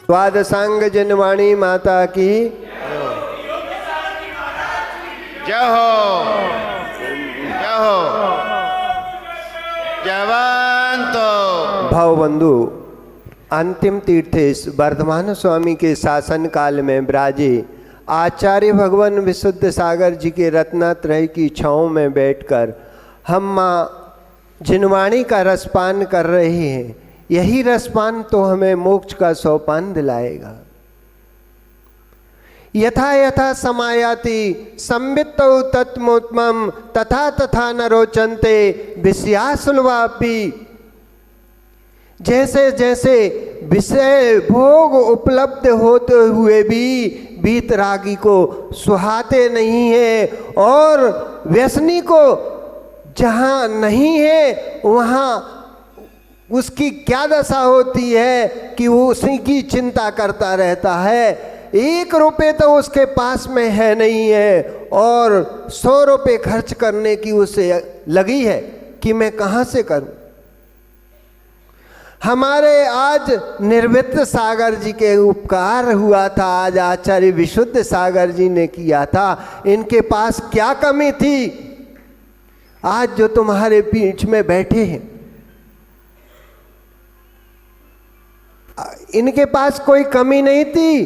द्वादशांग जनवाणी माता की जय हो, जय हो। जयवंतो भावबंधु, अंतिम तीर्थेश वर्धमान स्वामी के शासन काल में विराजे आचार्य भगवान विशुद्ध सागर जी के रत्नात्रय की छाँव में बैठकर हम माँ जिनवाणी का रसपान कर रहे हैं। यही रसपान तो हमें मोक्ष का सोपान दिलाएगा। यथा यथा समायाति संवित्तौ तत्मोत्मम तथा तथा न रोचन्ते विषयासुलवापि। जैसे जैसे विषय भोग उपलब्ध होते हुए भी वीतरागी को सुहाते नहीं है, और व्यसनी को जहाँ नहीं है वहाँ उसकी क्या दशा होती है कि वो उसी की चिंता करता रहता है। 1 रुपये तो उसके पास में है नहीं है और 100 रुपये खर्च करने की उसे लगी है कि मैं कहाँ से करूं। हमारे आज निर्वित्त सागर जी के उपकार हुआ था, आज आचार्य विशुद्ध सागर जी ने किया था। इनके पास क्या कमी थी? आज जो तुम्हारे बीच में बैठे हैं, इनके पास कोई कमी नहीं थी।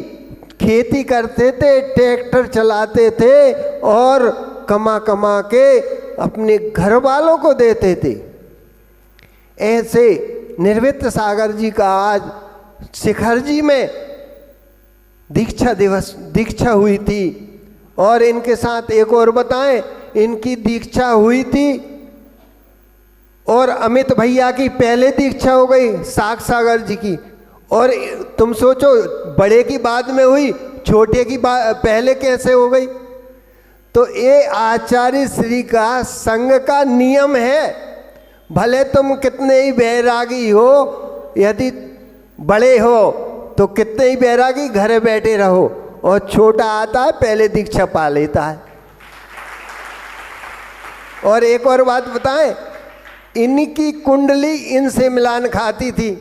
खेती करते थे, ट्रैक्टर चलाते थे और कमा कमा के अपने घर वालों को देते थे। ऐसे निर्वित्त सागर जी का आज शिखर जी में दीक्षा हुई थी। और इनके साथ एक और बताएं, इनकी दीक्षा हुई थी और अमित भैया की पहले दीक्षा हो गई सागर जी की। और तुम सोचो, बड़े की बाद में हुई, छोटे की पहले कैसे हो गई? तो ये आचार्य श्री का संघ का नियम है। भले तुम कितने ही बैरागी हो, यदि बड़े हो तो कितने ही बैरागी घर बैठे रहो, और छोटा आता है पहले दीक्षा पा लेता है। और एक और बात बताएं, इनकी कुंडली इनसे मिलान खाती थी।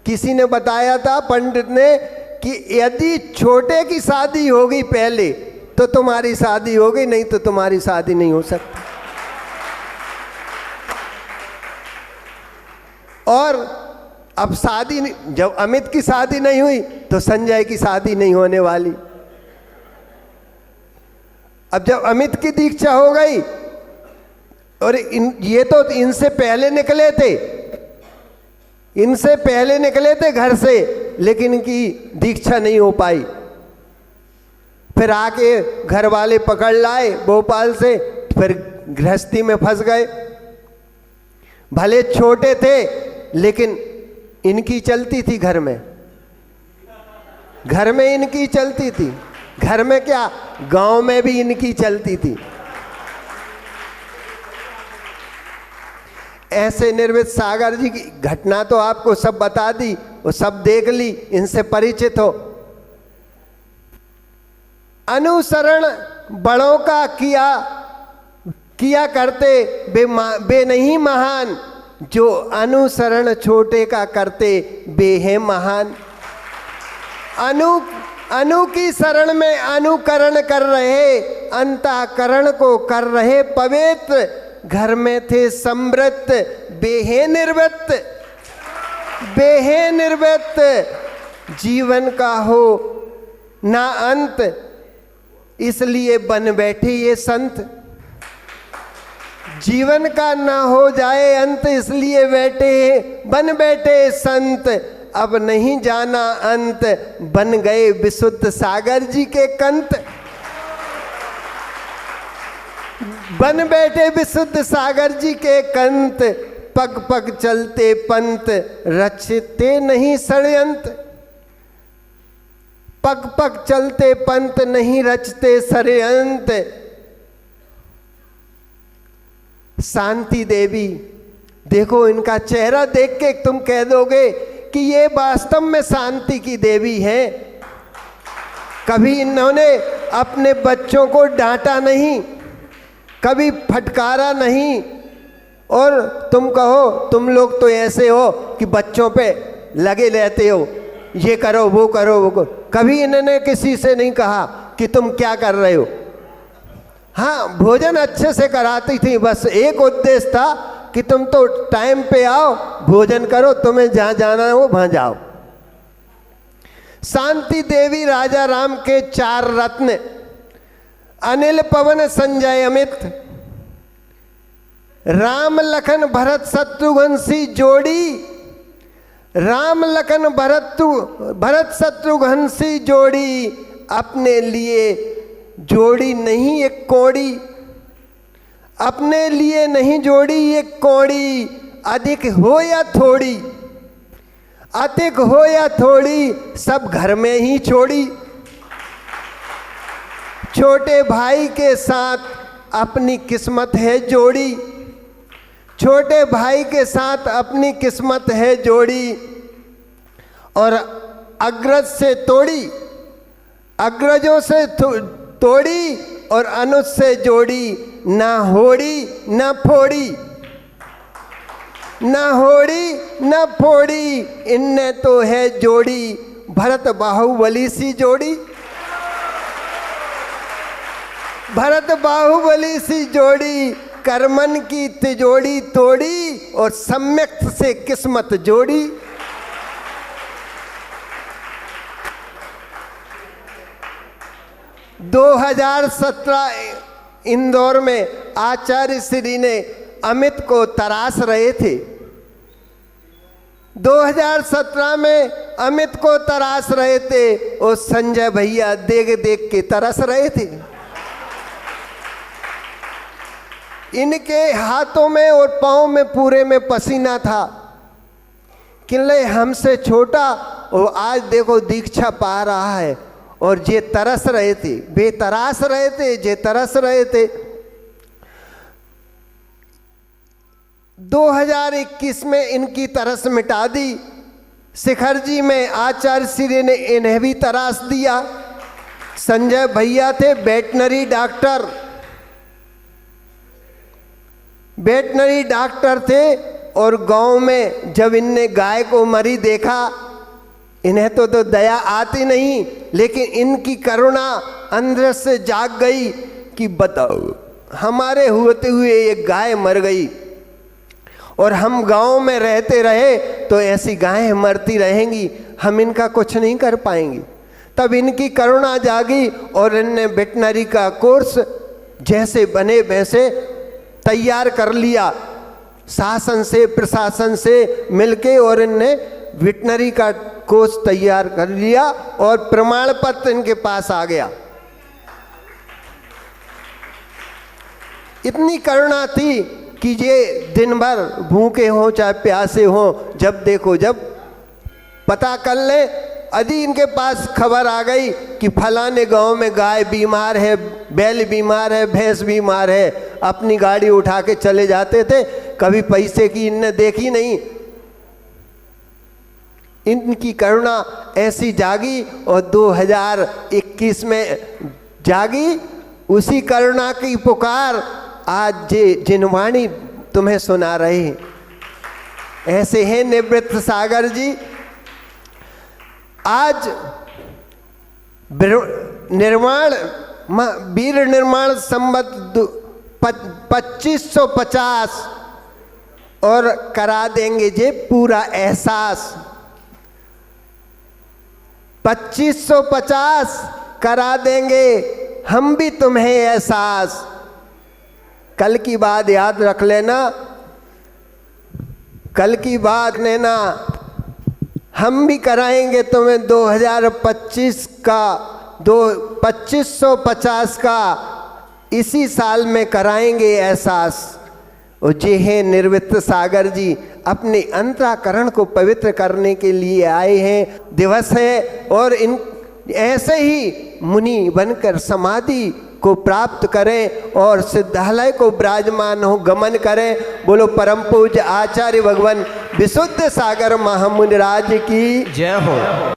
किसी ने बताया था, पंडित ने, कि यदि छोटे की शादी होगी पहले तो तुम्हारी शादी होगी, नहीं तो तुम्हारी शादी नहीं हो सकती। और अब शादी, जब अमित की शादी नहीं हुई तो संजय की शादी नहीं होने वाली। अब जब अमित की दीक्षा हो गई, और ये तो इनसे पहले निकले थे, इनसे पहले निकले थे घर से, लेकिन इनकी दीक्षा नहीं हो पाई। फिर आके घर वाले पकड़ लाए भोपाल से, फिर गृहस्थी में फंस गए। भले छोटे थे लेकिन इनकी चलती थी घर में, घर में इनकी चलती थी। घर में क्या, गांव में भी इनकी चलती थी। ऐसे निर्वित सागर जी की घटना तो आपको सब बता दी, वो सब देख ली, इनसे परिचित हो। अनुसरण बड़ों का किया करते बे नहीं महान, जो अनुसरण छोटे का करते बे है महान। अनु की शरण में अनुकरण कर रहे, अंतःकरण को कर रहे पवित्र। घर में थे समृद्ध, बेहे निर्वृत्त, बेहे निर्वृत्त। जीवन का हो ना अंत, इसलिए बन बैठे ये संत। जीवन का ना हो जाए अंत, इसलिए बन बैठे संत। अब नहीं जाना अंत, बन गए विशुद्ध सागर जी के कंत। बन बैठे विशुद्ध सागर जी के कंत। पग पग चलते पंत, रचते नहीं षड्यंत्र। पग पग चलते पंत, नहीं रचते षड्यंत्र। शांति देवी, देखो इनका चेहरा देख के तुम कह दोगे कि ये वास्तव में शांति की देवी है। कभी इन्होंने अपने बच्चों को डांटा नहीं, कभी फटकारा नहीं। और तुम कहो, तुम लोग तो ऐसे हो कि बच्चों पे लगे रहते हो, ये करो वो करो वो करो, कभी इन्होंने किसी से नहीं कहा कि तुम क्या कर रहे हो। हाँ, भोजन अच्छे से कराती थी, बस एक उद्देश्य था कि तुम तो टाइम पे आओ, भोजन करो, तुम्हें जहाँ जाना हो वहाँ जाओ। शांति देवी राजा राम के 4 रत्न, अनिल पवन संजय अमित, राम लखन भरत शत्रुघ्न सी जोड़ी, राम लखन भरत शत्रुघ्न सी जोड़ी, अपने लिए जोड़ी नहीं एक कौड़ी, अपने लिए नहीं जोड़ी एक कौड़ी, अधिक हो या थोड़ी, अधिक हो या थोड़ी, सब घर में ही छोड़ी। छोटे भाई के साथ अपनी किस्मत है जोड़ी, छोटे भाई के साथ अपनी किस्मत है जोड़ी, और अग्रज से तोड़ी, अग्रजों से तोड़ी, और अनुज से जोड़ी, ना होड़ी ना फोड़ी, ना होड़ी ना फोड़ी, इनने तो है जोड़ी भरत बाहुबली सी जोड़ी, भरत बाहुबली सी जोड़ी, करमन की तिजोड़ी तोड़ी, और सम्यक से किस्मत जोड़ी। - 2017 इंदौर में आचार्य श्री ने अमित को तराश रहे थे। 2017 में अमित को तराश रहे थे, और संजय भैया देख देख के तरस रहे थे। इनके हाथों में और पाँव में पूरे में पसीना था, किले हमसे छोटा, और आज देखो दीक्षा पा रहा है, और जे तरस रहे थे, बेतरास रहे थे, जे तरस रहे थे। 2021 में इनकी तरस मिटा दी। शिखर जी में आचार्य श्री ने इन्हें भी तराश दिया। संजय भैया थे वेटनरी डॉक्टर, वेटनरी डॉक्टर थे, और गांव में जब इनने गाय को मरी देखा, इन्हें तो दया आती नहीं, लेकिन इनकी करुणा अंदर से जाग गई कि बताओ हमारे होते हुए एक गाय मर गई, और हम गांव में रहते रहे तो ऐसी गायें मरती रहेंगी, हम इनका कुछ नहीं कर पाएंगे। तब इनकी करुणा जागी, और इनने वेटनरी का कोर्स जैसे बने वैसे तैयार कर लिया, शासन से प्रशासन से मिलके, और इनने वेटनरी का कोर्स तैयार कर लिया, और प्रमाण पत्र इनके पास आ गया। इतनी करुणा थी कि ये दिन भर भूखे हों चाहे प्यासे हों, जब देखो जब पता कर ले, यदि इनके पास खबर आ गई कि फलाने गांव में गाय बीमार है, बैल बीमार है, भैंस बीमार है, अपनी गाड़ी उठा के चले जाते थे। कभी पैसे की इनने देखी नहीं। इनकी करुणा ऐसी जागी, और 2021 में जागी। उसी करुणा की पुकार आज जिनवाणी तुम्हें सुना रहे हैं, ऐसे हैं निवृत्त सागर जी। आज वीर निर्माण संवत 2550, और करा देंगे जे पूरा एहसास। 2550 करा देंगे हम भी तुम्हें एहसास। कल की बात याद रख लेना, कल की बात लेना, हम भी कराएंगे तुम्हें 2025 का 2550 का, इसी साल में कराएंगे एहसास। और जे हैं निर्वृत्त सागर जी, अपने अंतःकरण को पवित्र करने के लिए आए हैं। दिवस है, और इन ऐसे ही मुनि बनकर समाधि को प्राप्त करें, और सिद्धालय को विराजमान हो गमन करें। बोलो परम पूज्य आचार्य भगवान विशुद्ध सागर महामुनि राज की जय हो।